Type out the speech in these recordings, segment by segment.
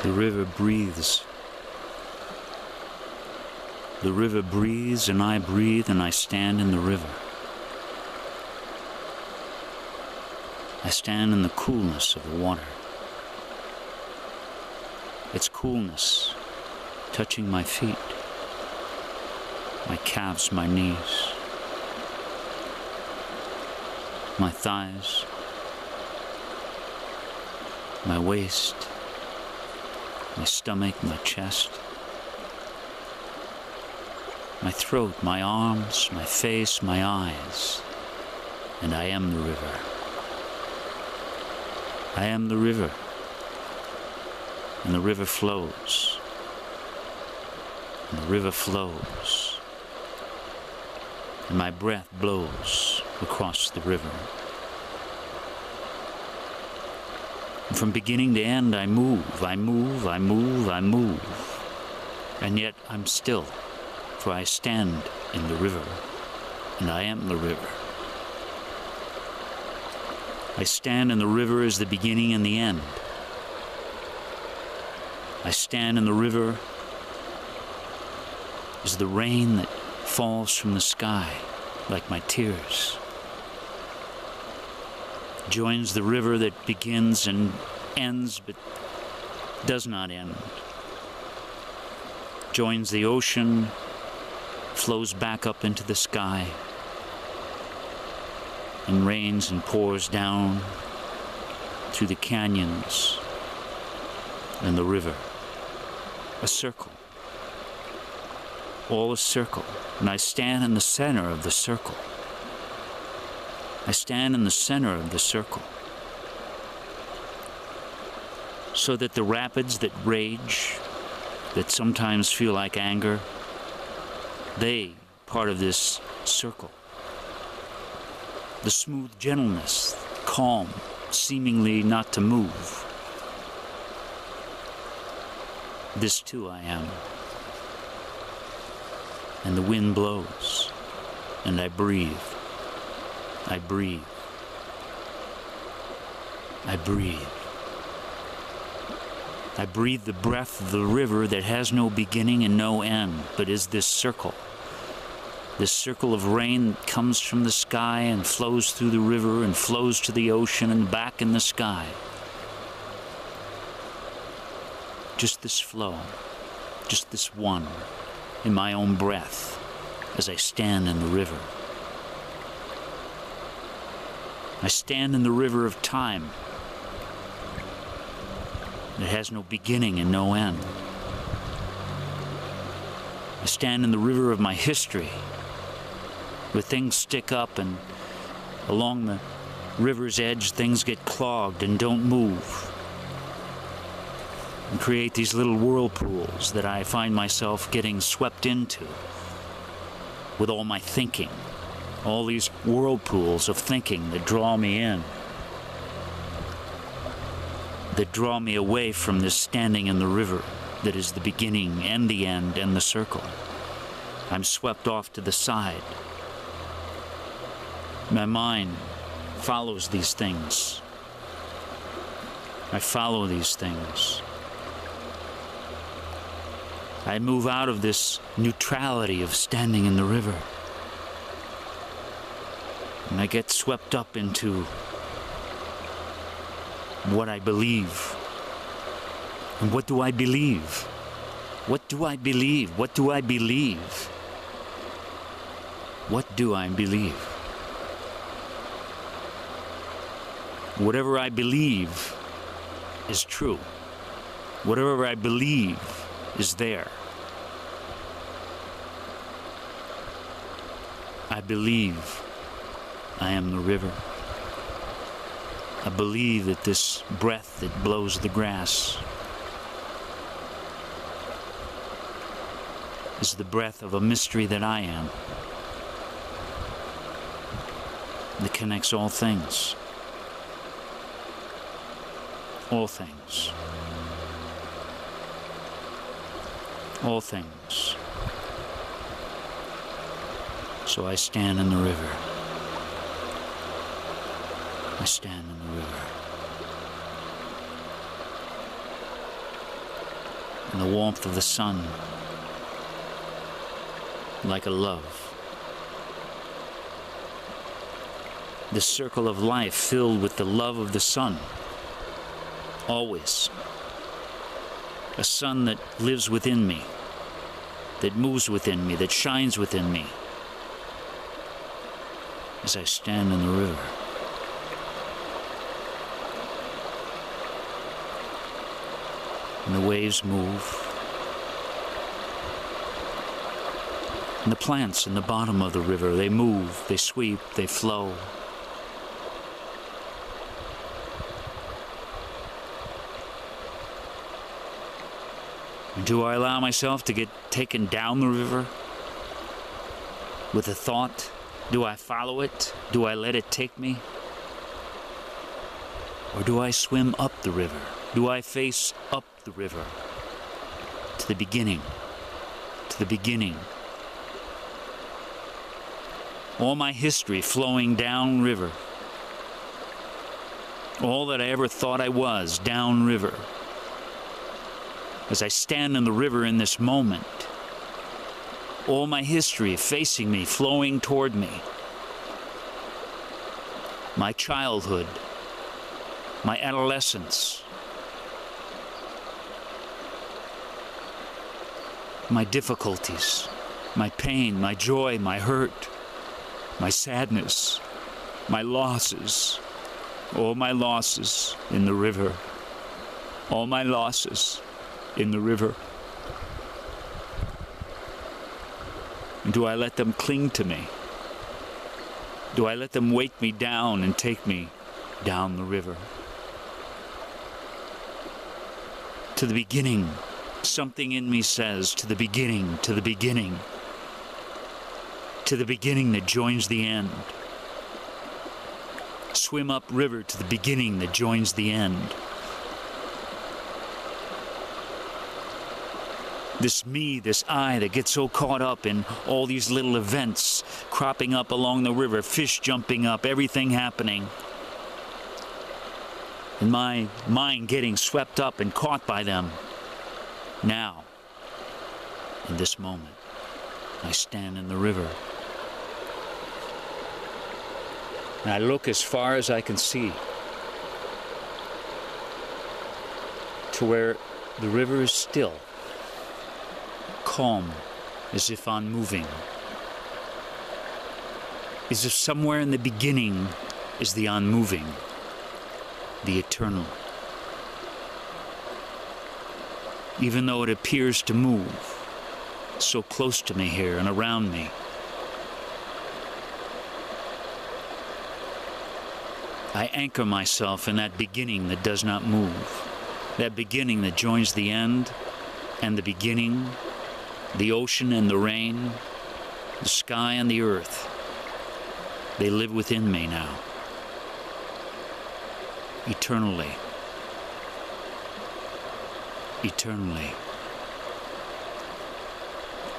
The river breathes. The river breathes and I breathe and I stand in the river. I stand in the coolness of the water. Its coolness touching my feet, my calves, my knees, my thighs, my waist, my stomach, my chest, my throat, my arms, my face, my eyes, and I am the river. I am the river, and the river flows, and the river flows, and my breath blows across the river. And from beginning to end I move, I move, I move, I move, and yet I'm still, for I stand in the river, and I am the river. I stand in the river as the beginning and the end. I stand in the river as the rain that falls from the sky like my tears, joins the river that begins and ends but does not end, joins the ocean, flows back up into the sky, and rains and pours down through the canyons and the river. A circle. All a circle. And I stand in the center of the circle. I stand in the center of the circle. So that the rapids that rage, that sometimes feel like anger, they part of this circle. The smooth gentleness, calm, seemingly not to move. This too I am. And the wind blows, and I breathe. I breathe. I breathe. I breathe the breath of the river that has no beginning and no end, but is this circle. This circle of rain that comes from the sky and flows through the river and flows to the ocean and back in the sky. Just this flow, just this one, in my own breath, as I stand in the river. I stand in the river of time. It has no beginning and no end. I stand in the river of my history, where things stick up and along the river's edge things get clogged and don't move, and create these little whirlpools that I find myself getting swept into with all my thinking, all these whirlpools of thinking that draw me in, that draw me away from this standing in the river that is the beginning and the end and the circle. I'm swept off to the side. My mind follows these things. I follow these things. I move out of this neutrality of standing in the river. And I get swept up into what I believe. And what do I believe? What do I believe? What do I believe? What do I believe? Whatever I believe is true. Whatever I believe is there. I believe I am the river. I believe that this breath that blows the grass is the breath of a mystery that I am, that connects all things. All things. All things. So I stand in the river. I stand in the river. in the warmth of the sun, like a love. The circle of life filled with the love of the sun, always. A sun that lives within me, that moves within me, that shines within me, as I stand in the river. And the waves move. And the plants in the bottom of the river, they move, they sweep, they flow. And do I allow myself to get taken down the river with a thought? Do I follow it? Do I let it take me? Or do I swim up the river? Do I face up the river to the beginning? To the beginning. All my history flowing downriver. All that I ever thought I was downriver. As I stand in the river in this moment, all my history facing me, flowing toward me. My childhood, my adolescence, my difficulties, my pain, my joy, my hurt, my sadness, my losses, all my losses in the river, all my losses in the river. And do I let them cling to me? Do I let them weight me down and take me down the river? To the beginning. Something in me says, to the beginning, to the beginning. To the beginning that joins the end. Swim up river to the beginning that joins the end. This me, this I that gets so caught up in all these little events cropping up along the river, fish jumping up, everything happening. And my mind getting swept up and caught by them. Now, in this moment, I stand in the river. And I look as far as I can see to where the river is still, calm, as if unmoving. As if somewhere in the beginning is the unmoving, the eternal. Even though it appears to move, so close to me here and around me. I anchor myself in that beginning that does not move, that beginning that joins the end, and the beginning, the ocean and the rain, the sky and the earth. They live within me now, eternally. Eternally.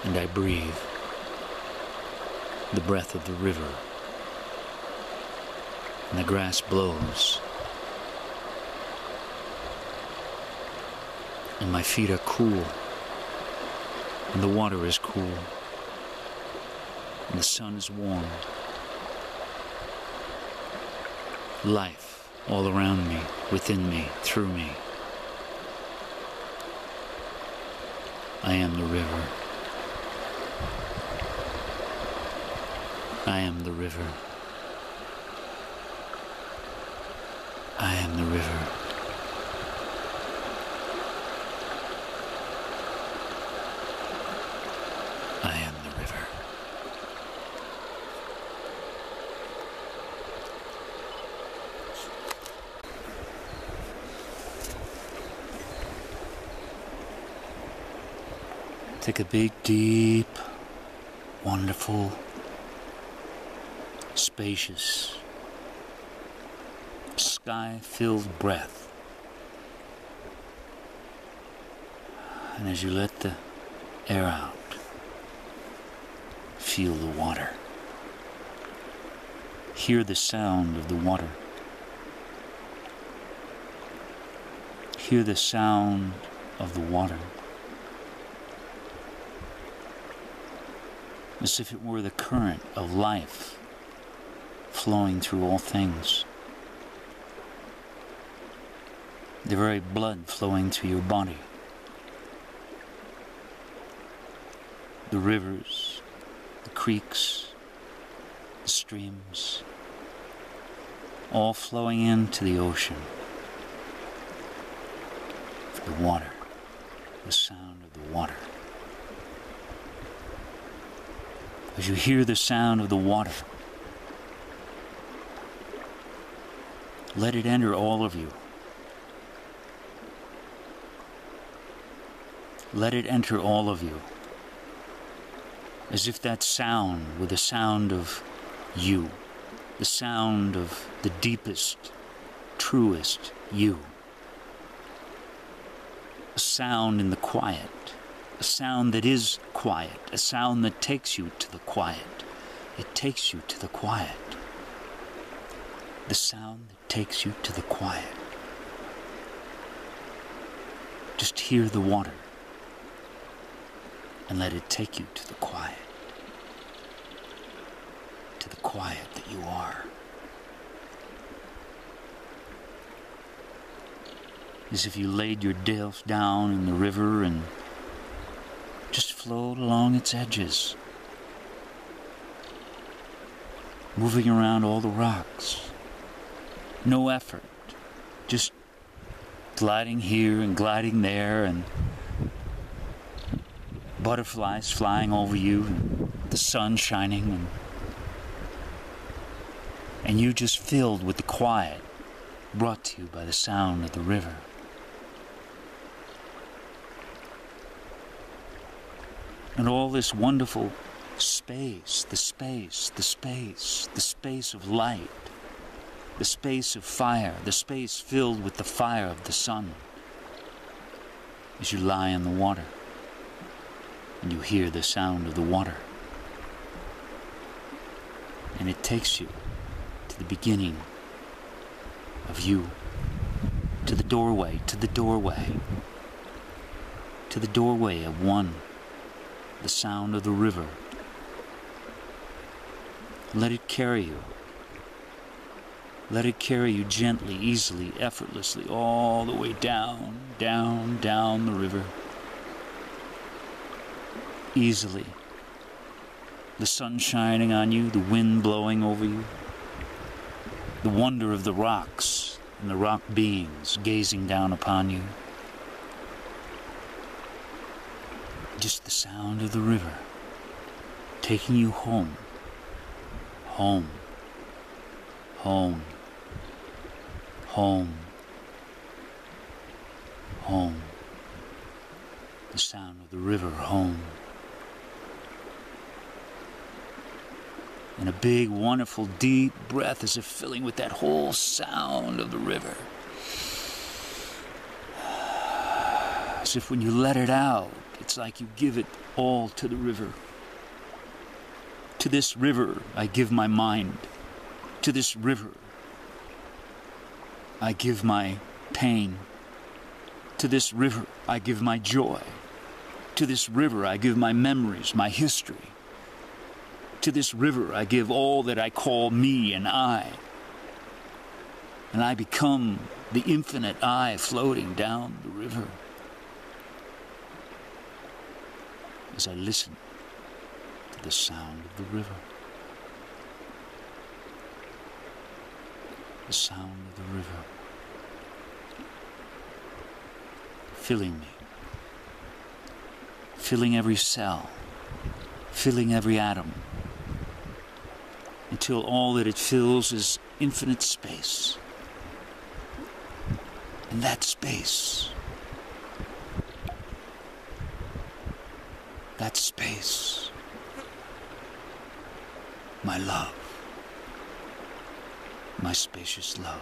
And I breathe the breath of the river, and the grass blows, and my feet are cool, and the water is cool, and the sun is warm. Life all around me, within me, through me. I am the river. I am the river. I am the river. I am the river. Take a big, deep, wonderful, spacious, sky-filled breath. And as you let the air out, feel the water. Hear the sound of the water. Hear the sound of the water as if it were the current of life flowing through all things. The very blood flowing through your body. The rivers, the creeks, the streams, all flowing into the ocean. The water, the sound of the water. As you hear the sound of the water, let it enter all of you. Let it enter all of you. As if that sound were the sound of you, the sound of the deepest, truest you. A sound in the quiet, a sound that is quiet, a sound that takes you to the quiet. It takes you to the quiet. The sound that takes you to the quiet. Just hear the water and let it take you to the quiet. To the quiet that you are. As if you laid your tails down in the river and just flowed along its edges, moving around all the rocks. No effort, just gliding here and gliding there, and butterflies flying over you, and the sun shining, and you just filled with the quiet brought to you by the sound of the river. And all this wonderful space, the space, the space, the space of light, the space of fire, the space filled with the fire of the sun, as you lie in the water and you hear the sound of the water. And it takes you to the beginning of you, to the doorway, to the doorway, to the doorway of one, the sound of the river. Let it carry you. Let it carry you gently, easily, effortlessly, all the way down, down, down the river. Easily. The sun shining on you, the wind blowing over you. The wonder of the rocks and the rock beings gazing down upon you. Just the sound of the river taking you home, home, home, home, home. The sound of the river home. And a big, wonderful, deep breath as if filling with that whole sound of the river. As if when you let it out, it's like you give it all to the river. To this river, I give my mind. To this river, I give my pain. To this river, I give my joy. To this river, I give my memories, my history. To this river, I give all that I call me and I. And I become the infinite I floating down the river. As I listen to the sound of the river. The sound of the river. Filling me. Filling every cell. Filling every atom. Until all that it fills is infinite space. And that space, my love, my spacious love.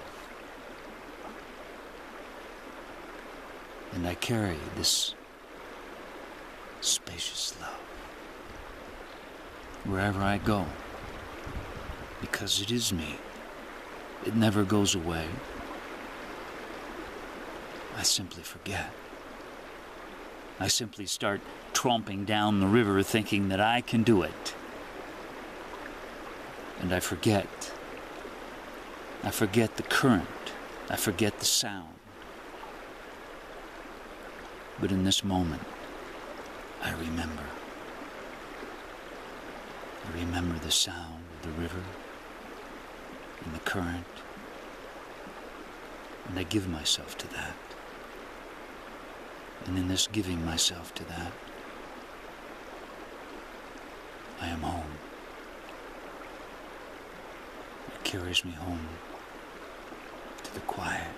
And I carry this spacious love wherever I go, because it is me. It never goes away. I simply forget. I simply start tromping down the river thinking that I can do it. And I forget. I forget the current. I forget the sound. But in this moment, I remember. I remember the sound of the river and the current. And I give myself to that. And in this giving myself to that, I am home. It carries me home to the quiet.